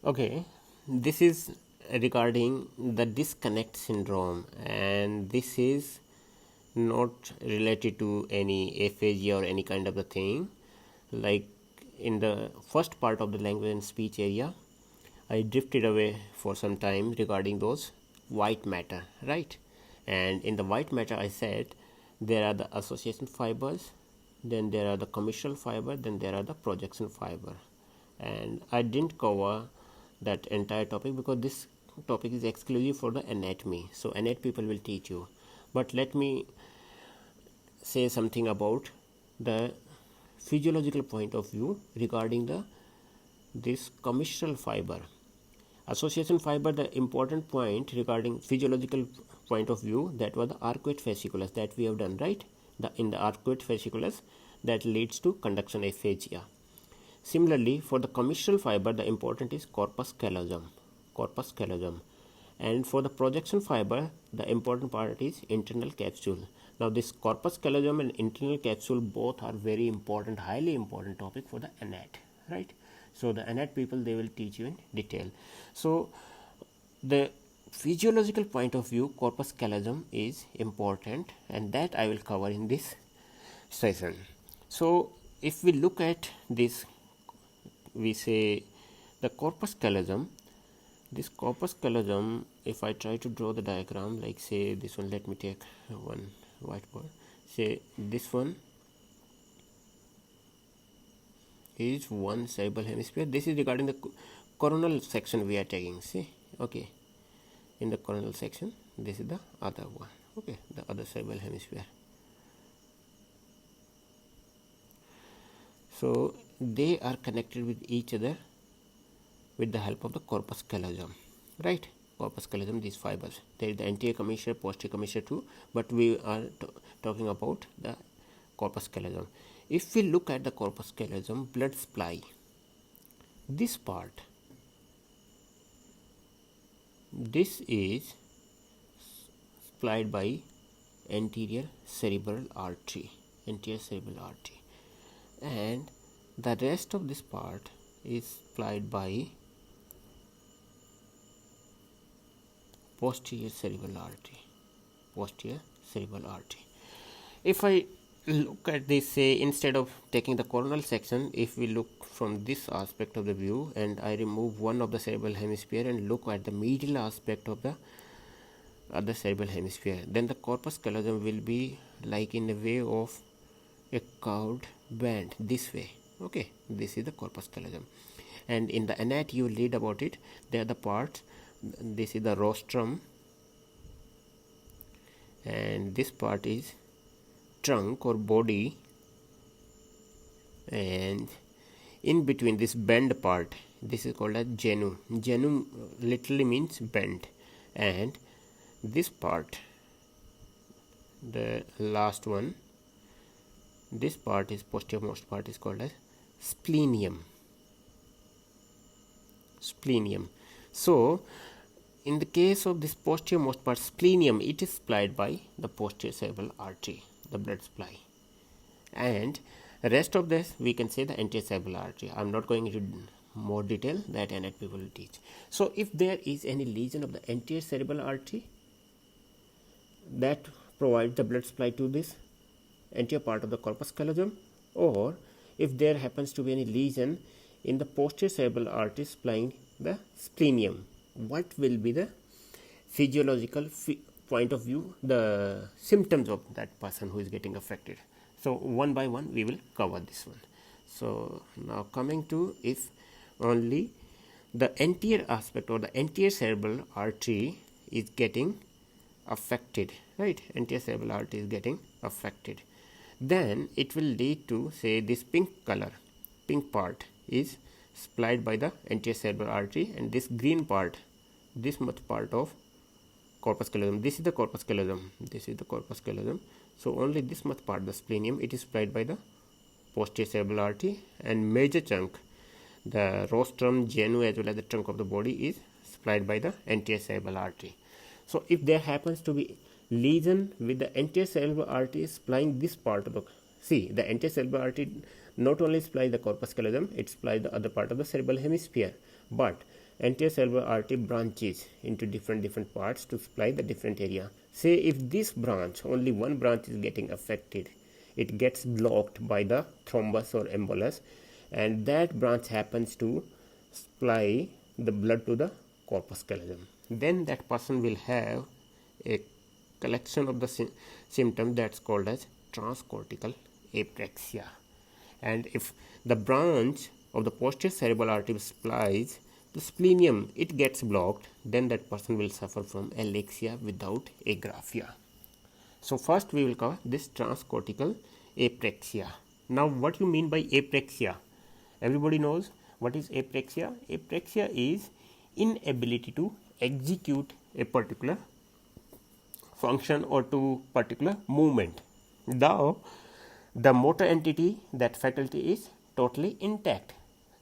Okay, this is regarding the disconnect syndrome, and this is not related to any aphasia or any kind of a thing. Like in the first part of the language and speech area, I drifted away for some time regarding those white matter, right? And in the white matter, I said there are the association fibers, then there are the commissural fiber, then there are the projection fiber, and I didn't cover that entire topic because this topic is exclusive for the anatomy, so anatomy people will teach you. But let me say something about the physiological point of view regarding this commissural fiber. Association fiber, the important point regarding physiological point of view, that was the arcuate fasciculus that we have done, right? In the arcuate fasciculus that leads to conduction aphasia. Similarly, for the commissural fiber, the important is corpus callosum. And for the projection fiber, the important part is internal capsule. Now, this corpus callosum and internal capsule both are very important, highly important topic for the anat, right? So, the anat people, they will teach you in detail. So, the physiological point of view, corpus callosum is important, and that I will cover in this session. So, if we look at this, we say the corpus callosum. This corpus callosum, if I try to draw the diagram, like say this one, let me take one whiteboard. Say this one is one cerebral hemisphere. This is regarding the coronal section we are taking. See, okay, in the coronal section, this is the other one. Okay, the other cerebral hemisphere. So they are connected with each other with the help of the corpus callosum, right? Corpus callosum, these fibers. There is the anterior commissure, posterior commissure too, but we are talking about the corpus callosum. If we look at the corpus callosum, blood supply, this part, this is supplied by anterior cerebral artery, and the rest of this part is supplied by posterior cerebral artery. If I look at this, say instead of taking the coronal section, if we look from this aspect of the view and I remove one of the cerebral hemisphere and look at the medial aspect of the other cerebral hemisphere, then the corpus callosum will be like in a way of a curved band this way. Okay, this is the corpus callosum, and in the anat you read about it. They are the parts. This is the rostrum, and this part is trunk or body, and in between this bend part, this is called as genu. Genu literally means bend, and this part, the last one, this part is posteriormost part is called as splenium. So in the case of this posteriormost part, splenium, it is supplied by the posterior cerebral artery, the blood supply, and rest of this we can say the anterior cerebral artery. I am not going into more detail, that anat people will teach. So if there is any lesion of the anterior cerebral artery, that provides the blood supply to this anterior part of the corpus callosum, or if there happens to be any lesion in the posterior cerebral artery supplying the splenium, what will be the physiological point of view, the symptoms of that person who is getting affected. So one by one we will cover this one. So now coming to, if only the anterior aspect or the anterior cerebral artery is getting affected, right? Anterior cerebral artery is getting affected, then it will lead to, say, this pink part is supplied by the anterior cerebral artery, and this green part, this much part of corpus callosum, this is the corpus callosum, so only this much part, the splenium, it is supplied by the posterior cerebral artery, and major chunk, the rostrum, genu as well as the trunk of the body is supplied by the anterior cerebral artery. So if there happens to be lesion with the anterior cerebral artery supplying this part of the, see, the anterior cerebral artery not only supplies the corpus callosum, it supplies the other part of the cerebral hemisphere, but anterior cerebral artery branches into different parts to supply the different area. Say if this branch, only one branch is getting affected, it gets blocked by the thrombus or embolus, and that branch happens to supply the blood to the corpus callosum. Then that person will have a collection of the symptoms that's called as transcortical apraxia. And if the branch of the posterior cerebral artery supplies the splenium, it gets blocked, then that person will suffer from Alexia without agraphia. So first we will cover this transcortical apraxia. Now what you mean by apraxia? Everybody knows what is apraxia. Apraxia is inability to execute a particular function or to particular movement. Now the motor entity, that faculty is totally intact.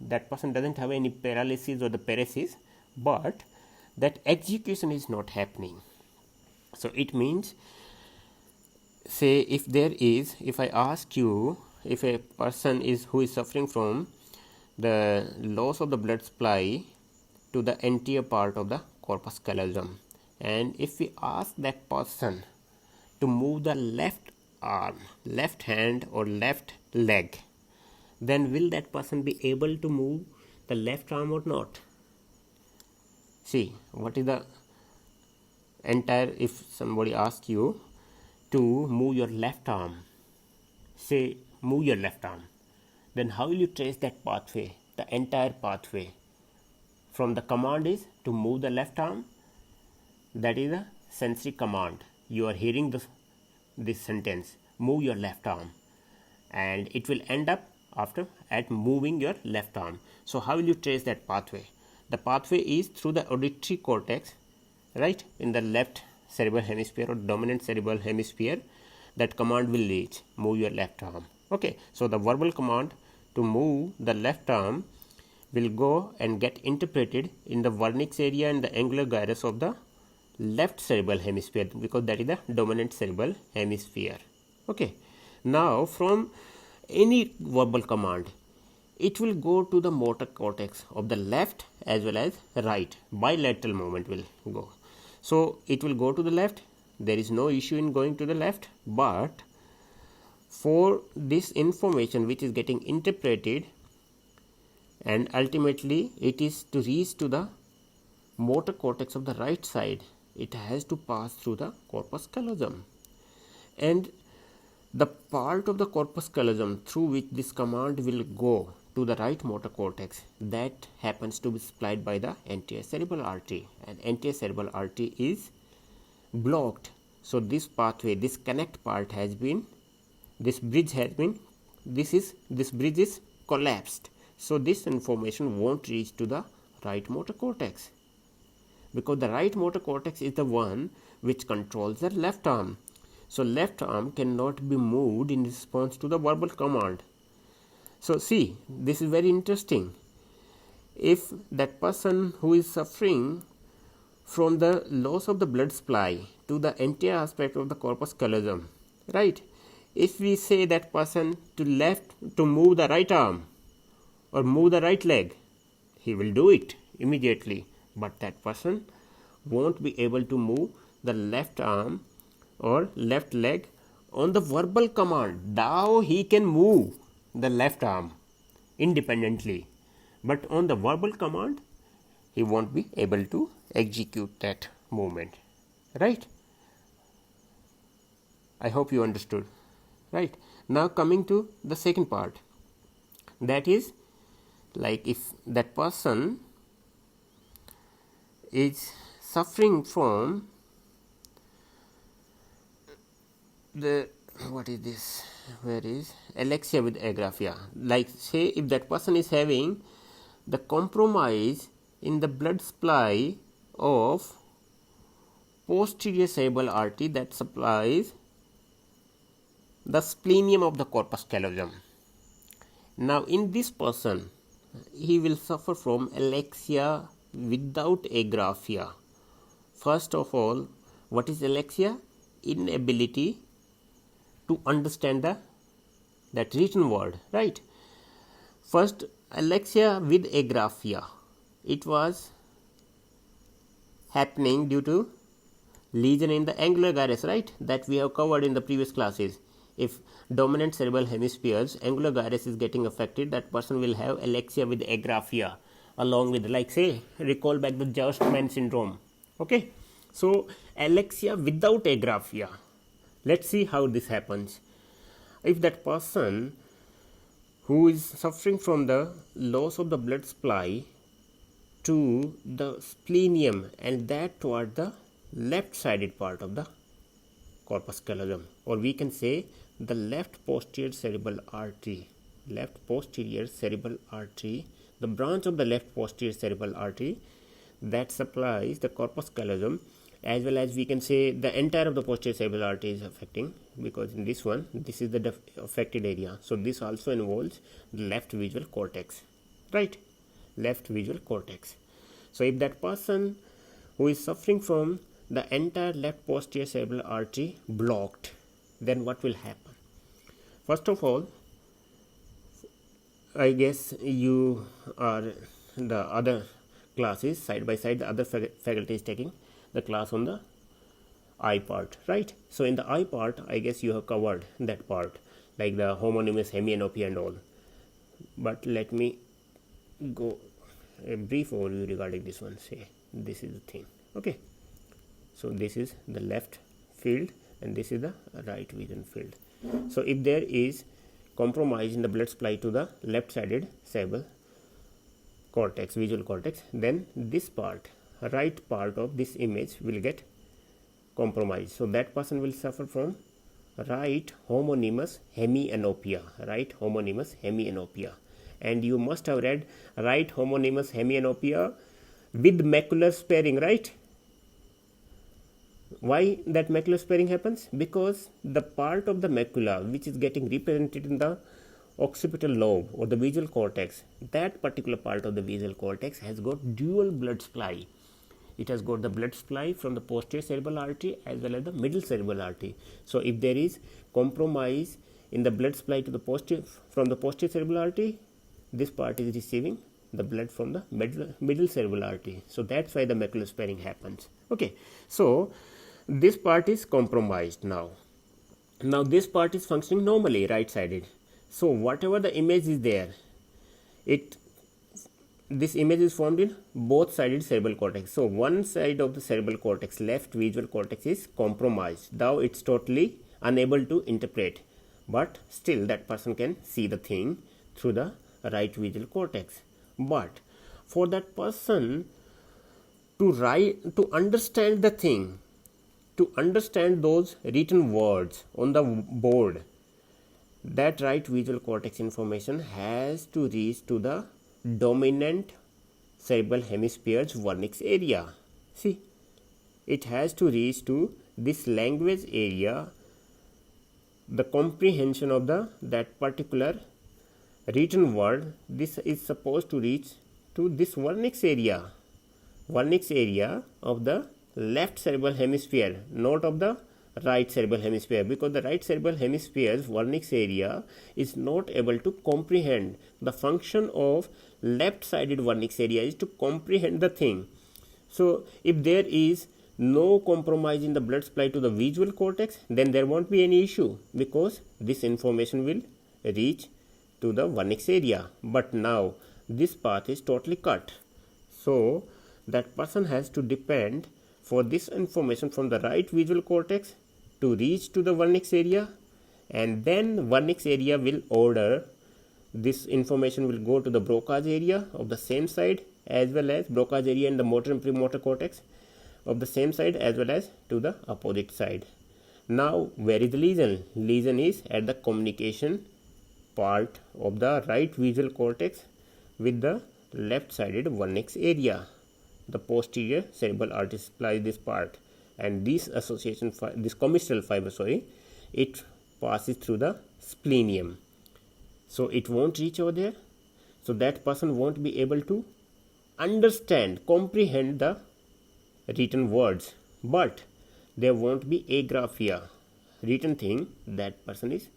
That person doesn't have any paralysis or the paresis, but that execution is not happening. So it means, say if I ask you, if a person is who is suffering from the loss of the blood supply to the anterior part of the corpus callosum, and if we ask that person to move the left arm, left hand or left leg, then will that person be able to move the left arm or not? See, what is the entire, if somebody asks you to move your left arm, say move your left arm, then how will you trace that pathway, the entire pathway? From the command is to move the left arm, that is a sensory command. You are hearing this sentence, move your left arm, and it will end up after at moving your left arm. So how will you trace that pathway? The pathway is through the auditory cortex, right, in the left cerebral hemisphere or dominant cerebral hemisphere. That command will reach, move your left arm. Okay, so the verbal command to move the left arm will go and get interpreted in the vernix area and the angular gyrus of the left cerebral hemisphere, because that is the dominant cerebral hemisphere. Okay, now from any verbal command, it will go to the motor cortex of the left as well as right. Bilateral movement will go. So it will go to the left. There is no issue in going to the left, but for this information which is getting interpreted and ultimately it is to reach to the motor cortex of the right side, it has to pass through the corpus callosum, and the part of the corpus callosum through which this command will go to the right motor cortex, that happens to be supplied by the anterior cerebral artery, and anterior cerebral artery is blocked. So this pathway, this connect part has been, this bridge is collapsed. So this information won't reach to the right motor cortex, because the right motor cortex is the one which controls the left arm. So left arm cannot be moved in response to the verbal command. So see, this is very interesting. If that person who is suffering from the loss of the blood supply to the anterior aspect of the corpus callosum, right, if we say that person to move the right arm or move the right leg, he will do it immediately, but that person won't be able to move the left arm or left leg on the verbal command. Now he can move the left arm independently, but on the verbal command he won't be able to execute that movement, right? I hope you understood, right? Now coming to the second part, that is, like if that person is suffering from the, what is this, where is Alexia with Agraphia, like say if that person is having the compromise in the blood supply of posterior cerebral artery that supplies the splenium of the corpus callosum. Now in this person, he will suffer from Alexia without agraphia. First of all, what is Alexia? Inability to understand that written word, right? First, Alexia with agraphia. It was happening due to lesion in the angular gyrus, right? That we have covered in the previous classes. If dominant cerebral hemispheres angular gyrus is getting affected, that person will have Alexia with agraphia, along with, like, say, recall back the Gerstmann syndrome. Okay, so Alexia without agraphia. Let's see how this happens. If that person who is suffering from the loss of the blood supply to the splenium, and that toward the left sided part of the corpus callosum, or we can say the left posterior cerebral artery, the branch of the left posterior cerebral artery that supplies the corpus callosum, as well as we can say the entire of the posterior cerebral artery is affecting, because in this one, this is the affected area. So this also involves the left visual cortex, right? Left visual cortex. So if that person who is suffering from the entire left posterior cerebral artery blocked, then what will happen? First of all, I guess you are the other classes side by side, the other faculty is taking the class on the eye part, right? So in the eye part, I guess you have covered that part, like the homonymous hemianopia and all. But let me go a brief overview regarding this one. Say this is the thing. Okay, so this is the left field and this is the right vision field. So if there is compromise in the blood supply to the left sided cerebral cortex, visual cortex, then this part, right part of this image will get compromised. So that person will suffer from right homonymous hemianopia, and you must have read right homonymous hemianopia with macular sparing, right? Why that macular sparing happens? Because the part of the macula which is getting represented in the occipital lobe or the visual cortex, that particular part of the visual cortex has got dual blood supply. It has got the blood supply from the posterior cerebral artery as well as the middle cerebral artery. So if there is compromise in the blood supply to the posterior cerebral artery, this part is receiving the blood from the middle cerebral artery. So that's why the macular sparing happens. Okay, so this part is compromised now. Now this part is functioning normally, right sided. So whatever the image is there, this image is formed in both sided cerebral cortex. So one side of the cerebral cortex, left visual cortex, is compromised. Now it's totally unable to interpret, but still that person can see the thing through the right visual cortex. But for that person to understand the thing, to understand those written words on the board, that right visual cortex information has to reach to the dominant cerebral hemisphere's vernix area. See, it has to reach to this language area. The comprehension of that particular written word, this is supposed to reach to this vernix area of the left cerebral hemisphere, not of the right cerebral hemisphere, because the right cerebral hemisphere's vernix area is not able to comprehend. The function of left sided vernix area is to comprehend the thing. So if there is no compromise in the blood supply to the visual cortex, then there won't be any issue, because this information will reach to the vernix area. But now this path is totally cut, so that person has to depend for this information from the right visual cortex to reach to the vernix area, and then vernix area will order this information will go to the Broca's area of the same side, as well as Broca's area in the motor and premotor cortex of the same side, as well as to the opposite side. Now where is the lesion? Lesion is at the communication part of the right visual cortex with the left sided vernix area. The posterior cerebral artery supplies this part, and this commissural fiber, it passes through the splenium, so it won't reach over there. So that person won't be able to comprehend the written words, but there won't be agraphia, written thing. That person is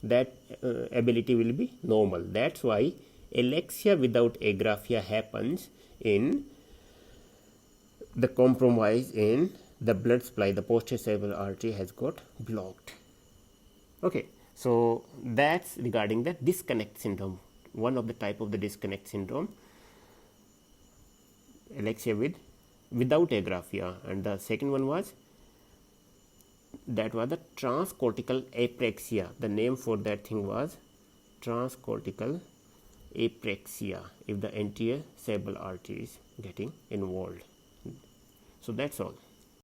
ability will be normal. That's why Alexia without agraphia happens in the compromise in the blood supply, the posterior cerebral artery has got blocked. Okay, so that's regarding the disconnect syndrome, one of the type of the disconnect syndrome, Alexia without agraphia, and the second one was the transcortical apraxia. The name for that thing was transcortical apraxia, if the anterior cerebral artery is getting involved. So that's all.